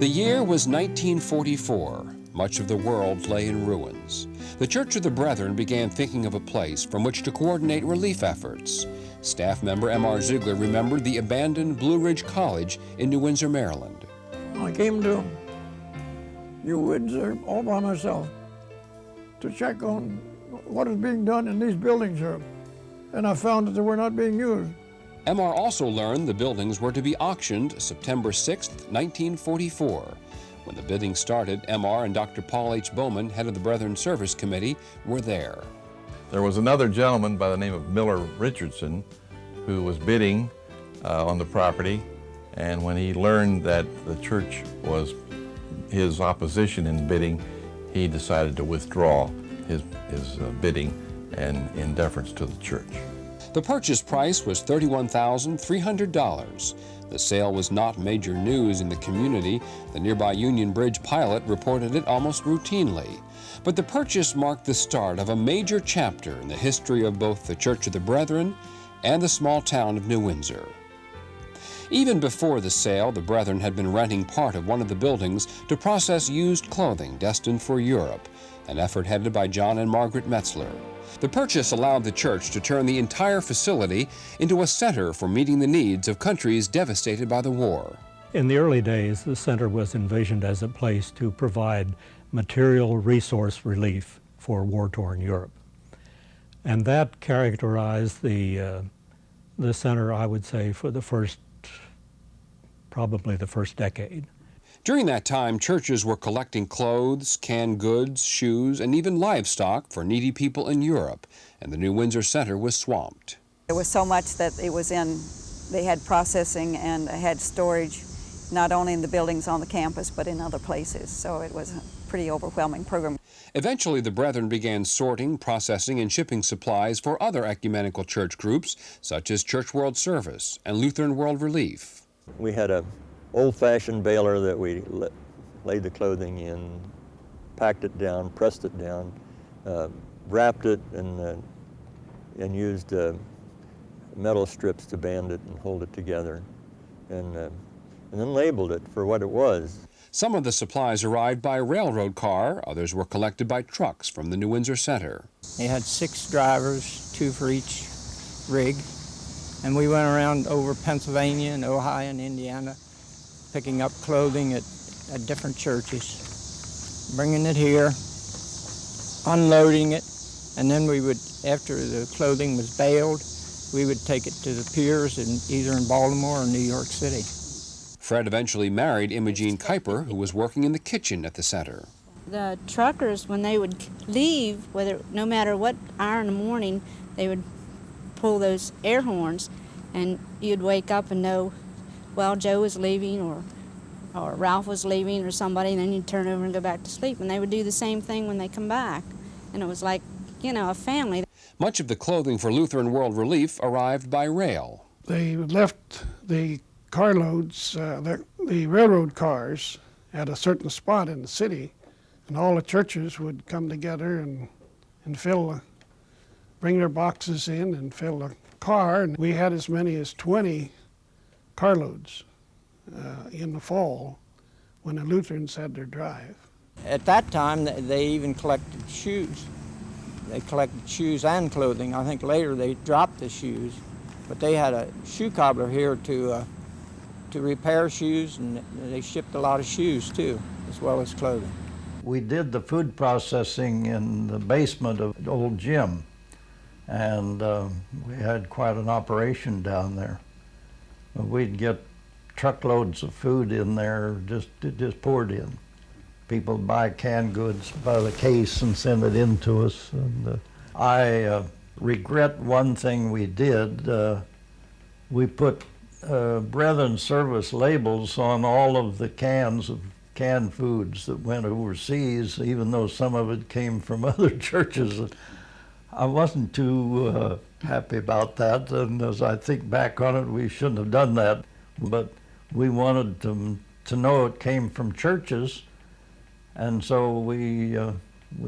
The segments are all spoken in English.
The year was 1944. Much of the world lay in ruins. The Church of the Brethren began thinking of a place from which to coordinate relief efforts. Staff member M.R. Ziegler remembered the abandoned Blue Ridge College in New Windsor, Maryland. I came to New Windsor all by myself to check on what is being done in these buildings here, and I found that they were not being used. M.R. also learned the buildings were to be auctioned September 6, 1944. When the bidding started, M.R. and Dr. Paul H. Bowman, head of the Brethren Service Committee, were there. There was another gentleman by the name of Miller Richardson who was bidding on the property, and when he learned that the church was his opposition in bidding, he decided to withdraw his bidding and in deference to the church. The purchase price was $31,300. The sale was not major news in the community. The nearby Union Bridge Pilot reported it almost routinely. But the purchase marked the start of a major chapter in the history of both the Church of the Brethren and the small town of New Windsor. Even before the sale, the Brethren had been renting part of one of the buildings to process used clothing destined for Europe, an effort headed by John and Margaret Metzler. The purchase allowed the church to turn the entire facility into a center for meeting the needs of countries devastated by the war. In the early days, the center was envisioned as a place to provide material resource relief for war-torn Europe. And that characterized the center, I would say, for probably the first decade. During that time, churches were collecting clothes, canned goods, shoes, and even livestock for needy people in Europe, and the New Windsor Center was swamped. There was so much that they had processing and had storage, not only in the buildings on the campus, but in other places, so it was a pretty overwhelming program. Eventually, the Brethren began sorting, processing, and shipping supplies for other ecumenical church groups, such as Church World Service and Lutheran World Relief. We had a old-fashioned baler that we laid the clothing in, packed it down, pressed it down, wrapped it, and used metal strips to band it and hold it together, and then labeled it for what it was. Some of the supplies arrived by railroad car, others were collected by trucks from the New Windsor Center. They had 6 drivers, 2 for each rig, and we went around over Pennsylvania and Ohio and Indiana, picking up clothing at different churches, bringing it here, unloading it, and then we would, after the clothing was baled, we would take it to the piers either in Baltimore or New York City. Fred eventually married Imogene Kuiper, who was working in the kitchen at the center. The truckers, when they would leave, no matter what hour in the morning, they would pull those air horns, and you'd wake up and know, well, Joe was leaving or Ralph was leaving or somebody, and then you'd turn over and go back to sleep. And they would do the same thing when they come back. And it was like, a family. Much of the clothing for Lutheran World Relief arrived by rail. They left the carloads, the railroad cars, at a certain spot in the city, and all the churches would come together and bring their boxes in and fill the car. And we had as many as 20 carloads in the fall when the Lutherans had their drive. At that time, they even collected shoes. They collected shoes and clothing. I think later they dropped the shoes, but they had a shoe cobbler here to repair shoes, and they shipped a lot of shoes too, as well as clothing. We did the food processing in the basement of the old gym, and we had quite an operation down there. We'd get truckloads of food in there, just poured in. People buy canned goods by the case and send it in to us. And I regret one thing we did. We put Brethren Service labels on all of the cans of canned foods that went overseas, even though some of it came from other churches. I wasn't too happy about that, and as I think back on it, we shouldn't have done that. But we wanted them to know it came from churches, and so we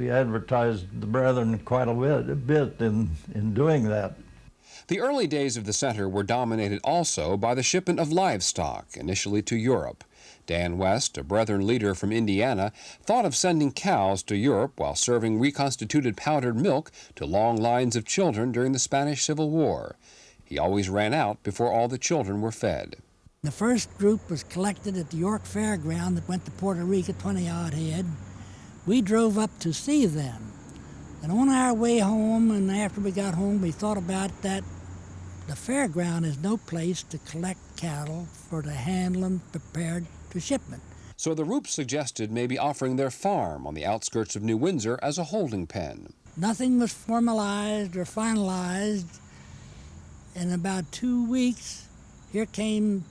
advertised the Brethren quite a bit in doing that. The early days of the center were dominated also by the shipment of livestock, initially to Europe. Dan West, a Brethren leader from Indiana, thought of sending cows to Europe while serving reconstituted powdered milk to long lines of children during the Spanish Civil War. He always ran out before all the children were fed. The first group was collected at the York Fairground that went to Puerto Rico, 20-odd head. We drove up to see them. And on our way home, and after we got home, we thought about that. The fairground is no place to collect cattle for to handle them prepared to shipment. So the Roops suggested maybe offering their farm on the outskirts of New Windsor as a holding pen. Nothing was formalized or finalized. In about 2 weeks, here came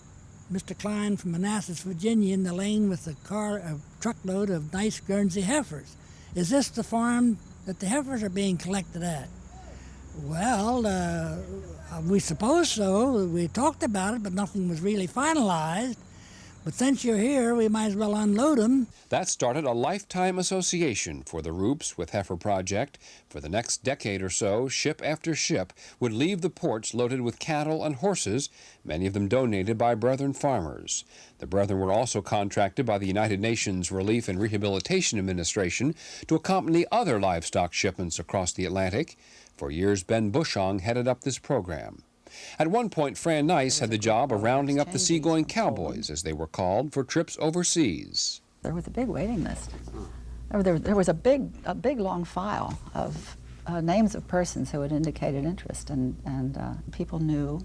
Mr. Klein from Manassas, Virginia, in the lane with a truckload of nice Guernsey heifers. Is this the farm that the heifers are being collected at? Well, we suppose so. We talked about it, but nothing was really finalized. But since you're here, we might as well unload them. That started a lifetime association for the Roops with Heifer Project. For the next decade or so, ship after ship would leave the ports loaded with cattle and horses, many of them donated by Brethren farmers. The Brethren were also contracted by the United Nations Relief and Rehabilitation Administration to accompany other livestock shipments across the Atlantic. For years, Ben Bushong headed up this program. At one point, Fran Nyce had the job of rounding up the seagoing cowboys, as they were called, for trips overseas. There was a big waiting list. There was a big long file of names of persons who had indicated interest, and people knew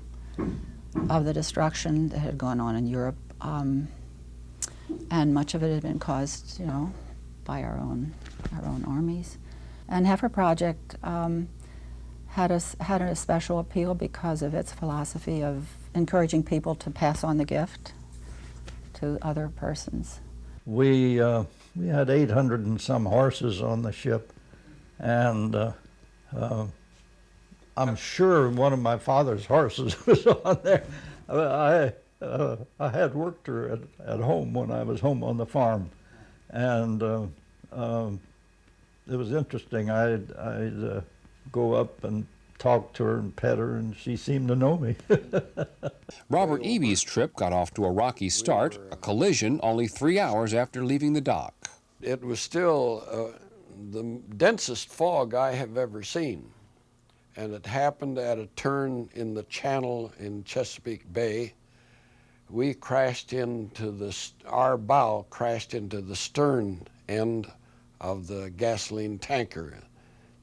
of the destruction that had gone on in Europe, and much of it had been caused, by our own armies. And Heifer Project had a special appeal because of its philosophy of encouraging people to pass on the gift to other persons. We had 800 and some horses on the ship, and I'm sure one of my father's horses was on there. I had worked her at home when I was home on the farm, and it was interesting. I'd go up and talk to her and pet her, and she seemed to know me. Robert Ebey's trip got off to a rocky start, a collision only 3 hours after leaving the dock. It was still the densest fog I have ever seen, and it happened at a turn in the channel in Chesapeake Bay. We crashed into our bow crashed into the stern end of the gasoline tanker,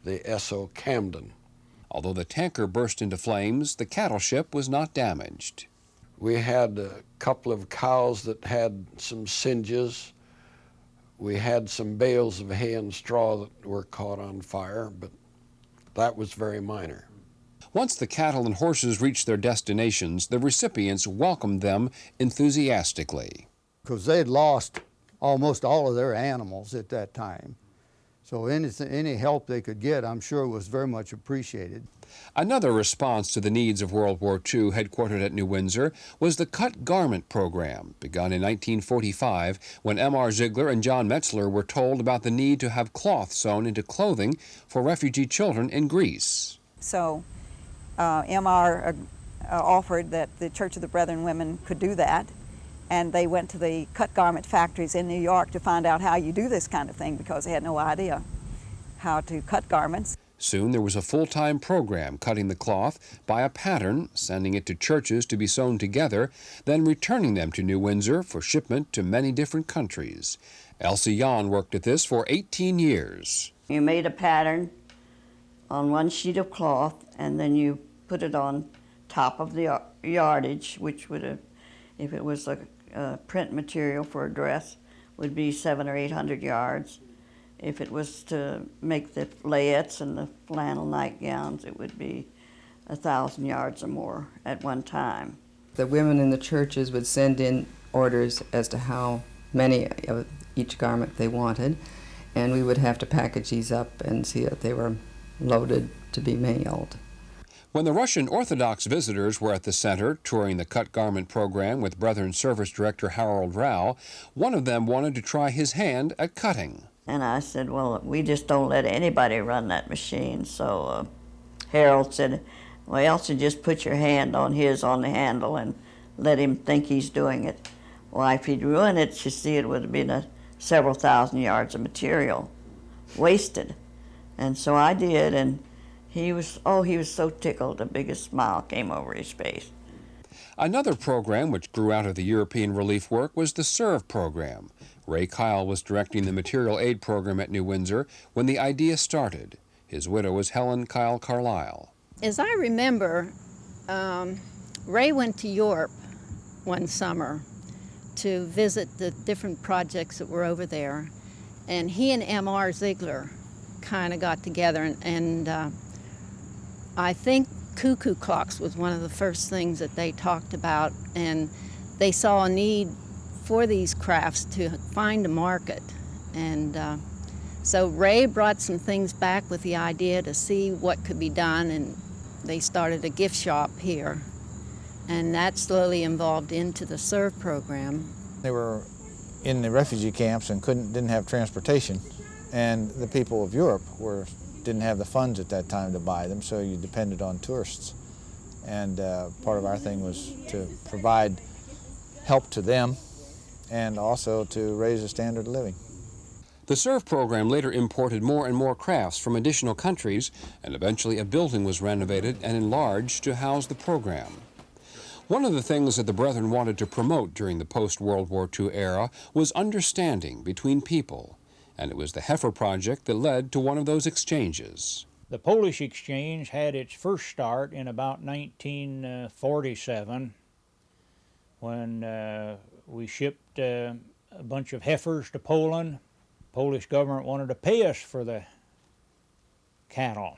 the S.O. Camden. Although the tanker burst into flames, the cattle ship was not damaged. We had a couple of cows that had some singes. We had some bales of hay and straw that were caught on fire, but that was very minor. Once the cattle and horses reached their destinations, the recipients welcomed them enthusiastically. Because they'd lost almost all of their animals at that time. So any help they could get, I'm sure, was very much appreciated. Another response to the needs of World War II, headquartered at New Windsor, was the Cut Garment Program, begun in 1945 when M.R. Ziegler and John Metzler were told about the need to have cloth sewn into clothing for refugee children in Greece. So M.R. offered that the Church of the Brethren women could do that, and they went to the cut garment factories in New York to find out how you do this kind of thing, because they had no idea how to cut garments. Soon there was a full-time program cutting the cloth by a pattern, sending it to churches to be sewn together, then returning them to New Windsor for shipment to many different countries. Elsie Yohn worked at this for 18 years. You made a pattern on one sheet of cloth, and then you put it on top of the yardage, which would have, if it was a print material for a dress, would be 700 or 800 yards. If it was to make the layettes and the flannel nightgowns, it would be 1,000 yards or more at one time. The women in the churches would send in orders as to how many of each garment they wanted, and we would have to package these up and see that they were loaded to be mailed. When the Russian Orthodox visitors were at the center, touring the Cut Garment Program with Brethren Service Director Harold Rao, one of them wanted to try his hand at cutting. And I said, well, we just don't let anybody run that machine. So Harold said, well, Elsie, just put your hand on the handle and let him think he's doing it. Well, if he'd ruined it, you see, it would have been several thousand yards of material wasted. And so I did, and he was so tickled, the biggest smile came over his face. Another program which grew out of the European relief work was the SERVE program. Ray Kyle was directing the material aid program at New Windsor when the idea started. His widow was Helen Kyle Carlisle. As I remember, Ray went to Europe one summer to visit the different projects that were over there, and he and M.R. Ziegler kind of got together, and I think cuckoo clocks was one of the first things that they talked about, and they saw a need for these crafts to find a market. And so Ray brought some things back with the idea to see what could be done, and they started a gift shop here. And that slowly evolved into the SERVE program. They were in the refugee camps and didn't have transportation, and the people of Europe didn't have the funds at that time to buy them, so you depended on tourists. And part of our thing was to provide help to them and also to raise the standard of living. The SERVE program later imported more and more crafts from additional countries, and eventually a building was renovated and enlarged to house the program. One of the things that the Brethren wanted to promote during the post-World War II era was understanding between people, and it was the Heifer Project that led to one of those exchanges. The Polish exchange had its first start in about 1947 when we shipped a bunch of heifers to Poland. The Polish government wanted to pay us for the cattle,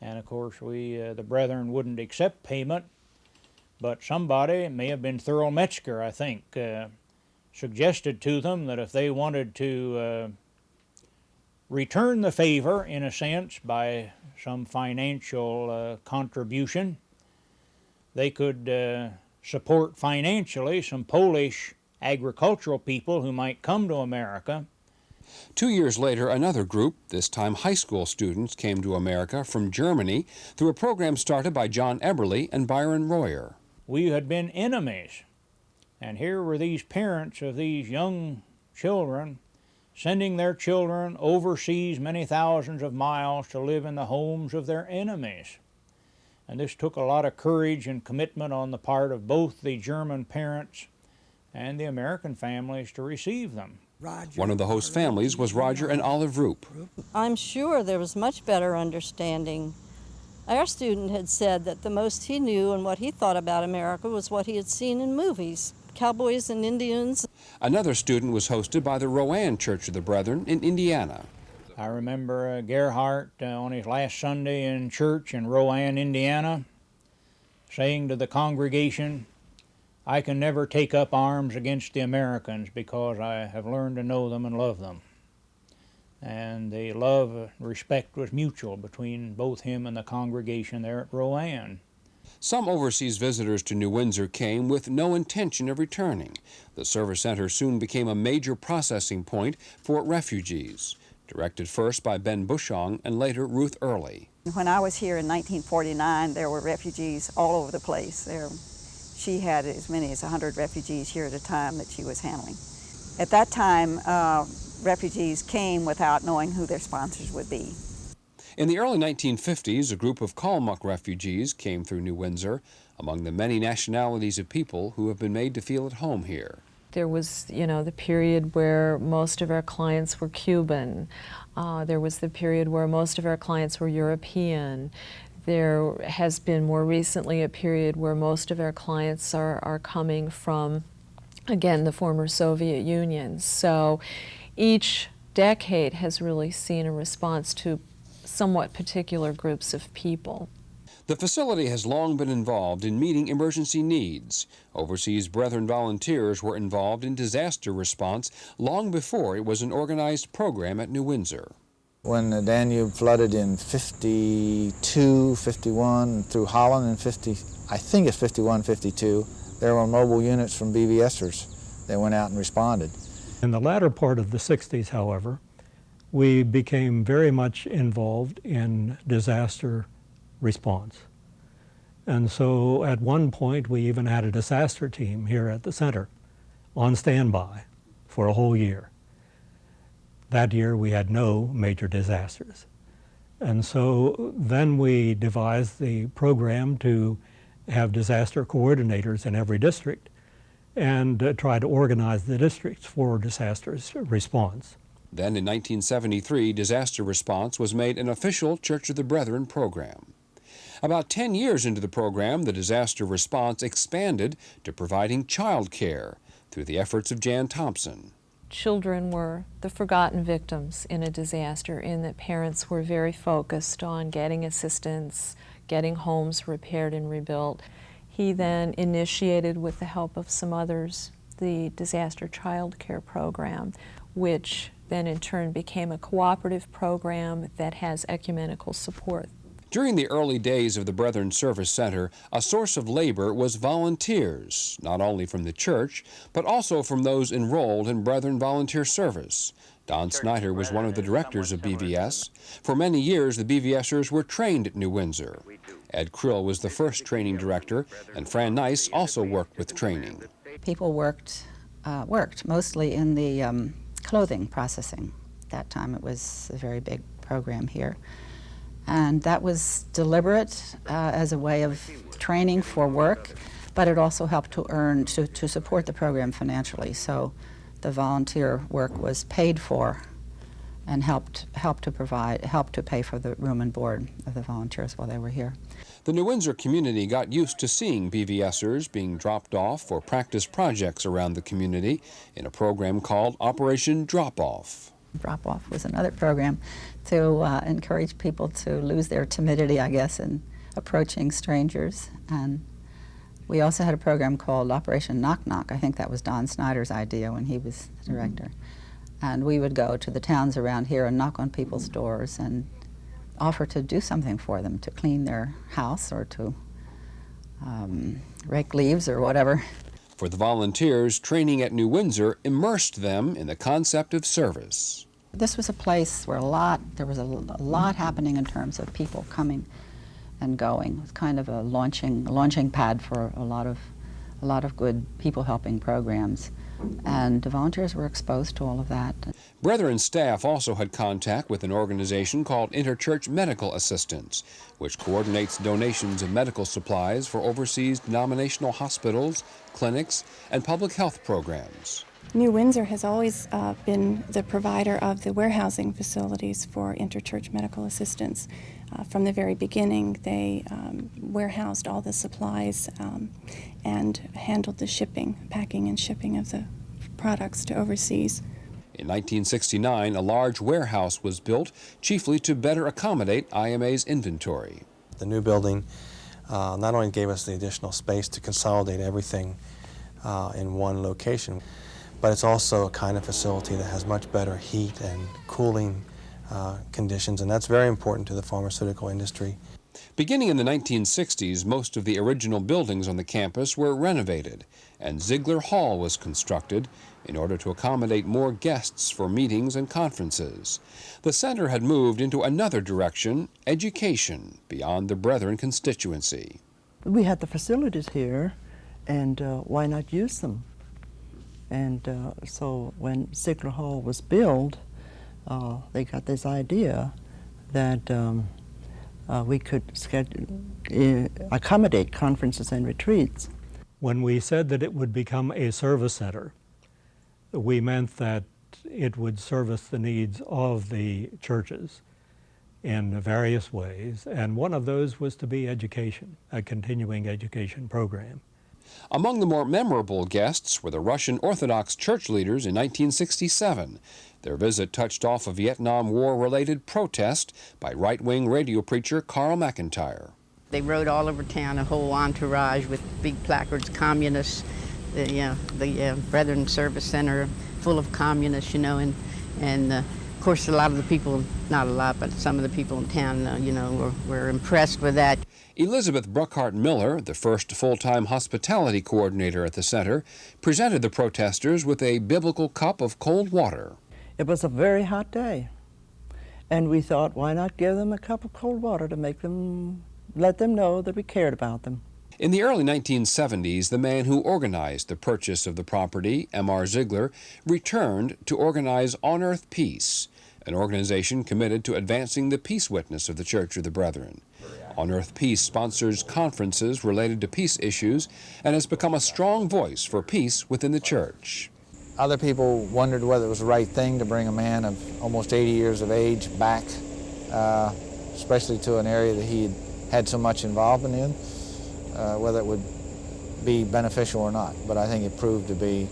and of course the Brethren wouldn't accept payment. But somebody, it may have been Thurl Metzger, I think, suggested to them that if they wanted to return the favor, in a sense, by some financial contribution, they could support financially some Polish agricultural people who might come to America. 2 years later, another group, this time high school students, came to America from Germany through a program started by John Eberly and Byron Royer. We had been enemies, and here were these parents of these young children sending their children overseas many thousands of miles to live in the homes of their enemies. And this took a lot of courage and commitment on the part of both the German parents and the American families to receive them. One of the host families was Roger and Olive Roop. I'm sure there was much better understanding. Our student had said that the most he knew and what he thought about America was what he had seen in movies, cowboys and Indians. Another student was hosted by the Rowan Church of the Brethren in Indiana. I remember Gerhardt on his last Sunday in church in Rowan, Indiana, saying to the congregation, "I can never take up arms against the Americans because I have learned to know them and love them." And the love and respect was mutual between both him and the congregation there at Rowan. Some overseas visitors to New Windsor came with no intention of returning. The service center soon became a major processing point for refugees, directed first by Ben Bushong and later Ruth Early. When I was here in 1949, there were refugees all over the place. She had as many as 100 refugees here at a time that she was handling. At that time, refugees came without knowing who their sponsors would be. In the early 1950s, a group of Kalmuk refugees came through New Windsor, among the many nationalities of people who have been made to feel at home here. There was, the period where most of our clients were Cuban. There was the period where most of our clients were European. There has been more recently a period where most of our clients are coming from, again, the former Soviet Union. So each decade has really seen a response to somewhat particular groups of people. The facility has long been involved in meeting emergency needs. Overseas Brethren volunteers were involved in disaster response long before it was an organized program at New Windsor. When the Danube flooded in 52, 51, through Holland in 51, 52, there were mobile units from BVSers that went out and responded. In the latter part of the 60s, however, we became very much involved in disaster response. And so at one point we even had a disaster team here at the center. on standby for a whole year. That year we had no major disasters. And so then we devised the program to have disaster coordinators in every district and try to organize the districts for disaster response. Then in 1973, disaster response was made an official Church of the Brethren program. About 10 years into the program, the disaster response expanded to providing child care through the efforts of Jan Thompson. Children were the forgotten victims in a disaster, in that parents were very focused on getting assistance, getting homes repaired and rebuilt. He then initiated, with the help of some others, the disaster child care program, which then in turn became a cooperative program that has ecumenical support. During the early days of the Brethren Service Center, a source of labor was volunteers, not only from the church, but also from those enrolled in Brethren volunteer service. Don Snyder was one of the directors of BVS. For many years, the BVSers were trained at New Windsor. Ed Krill was the first training director, and Fran Nyce also worked with training. People worked mostly in the clothing processing. At that time it was a very big program here. And that was deliberate as a way of training for work, but it also helped to support the program financially. So the volunteer work was paid for and helped to pay for the room and board of the volunteers while they were here. The New Windsor community got used to seeing BVSers being dropped off for practice projects around the community in a program called Operation Drop-Off. Drop-Off was another program to encourage people to lose their timidity, I guess, in approaching strangers. And we also had a program called Operation Knock Knock. I think that was Don Snyder's idea when he was the director. And we would go to the towns around here and knock on people's doors and offer to do something for them, to clean their house or to rake leaves or whatever. For the volunteers, training at New Windsor immersed them in the concept of service. This was a place where there was a lot happening in terms of people coming and going. It was kind of a launching pad for a lot of good people-helping programs. And the volunteers were exposed to all of that. Brethren staff also had contact with an organization called Interchurch Medical Assistance, which coordinates donations of medical supplies for overseas denominational hospitals, clinics, and public health programs. New Windsor has always been the provider of the warehousing facilities for Interchurch Medical Assistance. From the very beginning, they warehoused all the supplies and handled the packing and shipping of the products to overseas. In 1969, a large warehouse was built, chiefly to better accommodate IMA's inventory. The new building not only gave us the additional space to consolidate everything in one location, but it's also a kind of facility that has much better heat and cooling conditions, and that's very important to the pharmaceutical industry. Beginning in the 1960s, most of the original buildings on the campus were renovated, and Ziegler Hall was constructed in order to accommodate more guests for meetings and conferences. The center had moved into another direction, education, beyond the Brethren constituency. We had the facilities here, and why not use them? And so when Ziegler Hall was built, they got this idea that we could accommodate conferences and retreats. When we said that it would become a service center, we meant that it would service the needs of the churches in various ways, and one of those was to be education, a continuing education program. Among the more memorable guests were the Russian Orthodox church leaders in 1967. Their visit touched off a Vietnam War-related protest by right-wing radio preacher Carl McIntyre. They rode all over town, a whole entourage with big placards, communists, the Brethren Service Center full of communists, and of course a lot of the people, not a lot, but some of the people in town, were impressed with that. Elizabeth Bruckhart Miller, the first full-time hospitality coordinator at the center, presented the protesters with a biblical cup of cold water. It was a very hot day, and we thought, why not give them a cup of cold water to let them know that we cared about them. In the early 1970s, the man who organized the purchase of the property, M.R. Ziegler, returned to organize On Earth Peace, an organization committed to advancing the peace witness of the Church of the Brethren. On Earth Peace sponsors conferences related to peace issues and has become a strong voice for peace within the church. Other people wondered whether it was the right thing to bring a man of almost 80 years of age back, especially to an area that he had so much involvement in, whether it would be beneficial or not. But I think it proved to be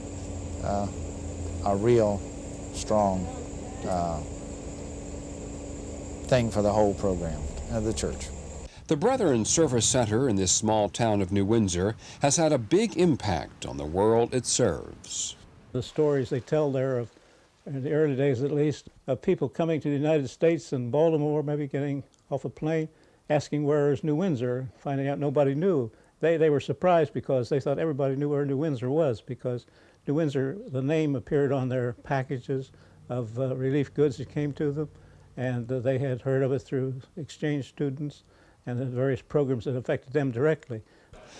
a real strong thing for the whole program of the church. The Brethren Service Center in this small town of New Windsor has had a big impact on the world it serves. The stories they tell there of, in the early days at least, of people coming to the United States and Baltimore, maybe getting off a plane, asking where is New Windsor, finding out nobody knew. They were surprised because they thought everybody knew where New Windsor was, because New Windsor, the name appeared on their packages of relief goods that came to them, and they had heard of it through exchange students and the various programs that affected them directly.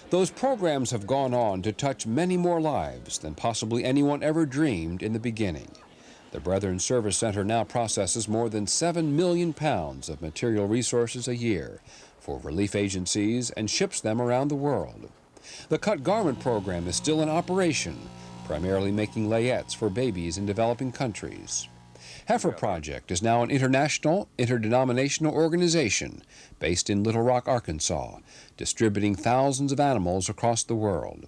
Those programs have gone on to touch many more lives than possibly anyone ever dreamed in the beginning. The Brethren Service Center now processes more than 7 million pounds of material resources a year for relief agencies and ships them around the world. The Cut Garment program is still in operation, primarily making layettes for babies in developing countries. Heifer Project is now an international, interdenominational organization based in Little Rock, Arkansas, distributing thousands of animals across the world.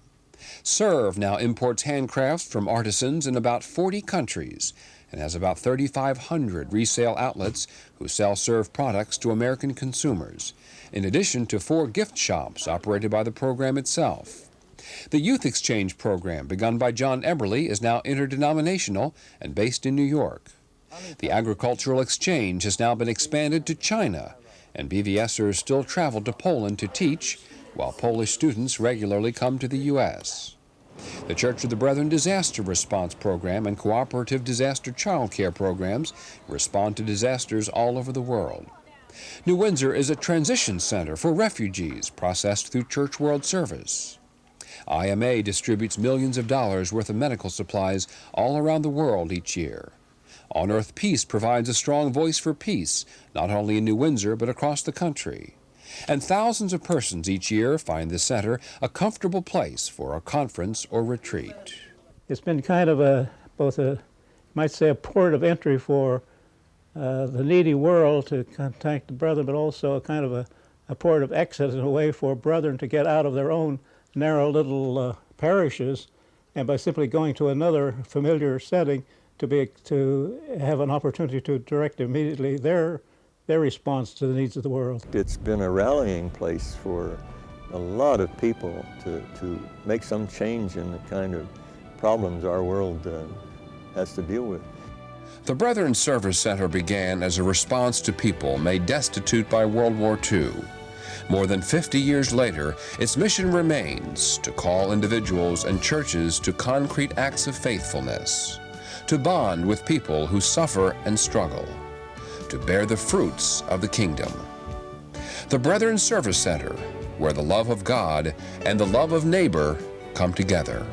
Serve now imports handcrafts from artisans in about 40 countries and has about 3,500 resale outlets who sell Serve products to American consumers, in addition to 4 gift shops operated by the program itself. The Youth Exchange program, begun by John Eberly, is now interdenominational and based in New York. The Agricultural Exchange has now been expanded to China, and BVSers still travel to Poland to teach, while Polish students regularly come to the U.S. The Church of the Brethren Disaster Response Program and Cooperative Disaster Child Care programs respond to disasters all over the world. New Windsor is a transition center for refugees processed through Church World Service. IMA distributes millions of dollars worth of medical supplies all around the world each year. On Earth Peace provides a strong voice for peace, not only in New Windsor but across the country. And thousands of persons each year find the center a comfortable place for a conference or retreat. It's been kind of both a, you might say, a port of entry for the needy world to contact the brethren, but also a kind of a port of exit in a way for brethren to get out of their own narrow little parishes, and by simply going to another familiar setting, to have an opportunity to direct immediately their response to the needs of the world. It's been a rallying place for a lot of people to make some change in the kind of problems our world has to deal with. The Brethren Service Center began as a response to people made destitute by World War II. More than 50 years later, its mission remains to call individuals and churches to concrete acts of faithfulness, to bond with people who suffer and struggle, to bear the fruits of the kingdom. The Brethren Service Center, where the love of God and the love of neighbor come together.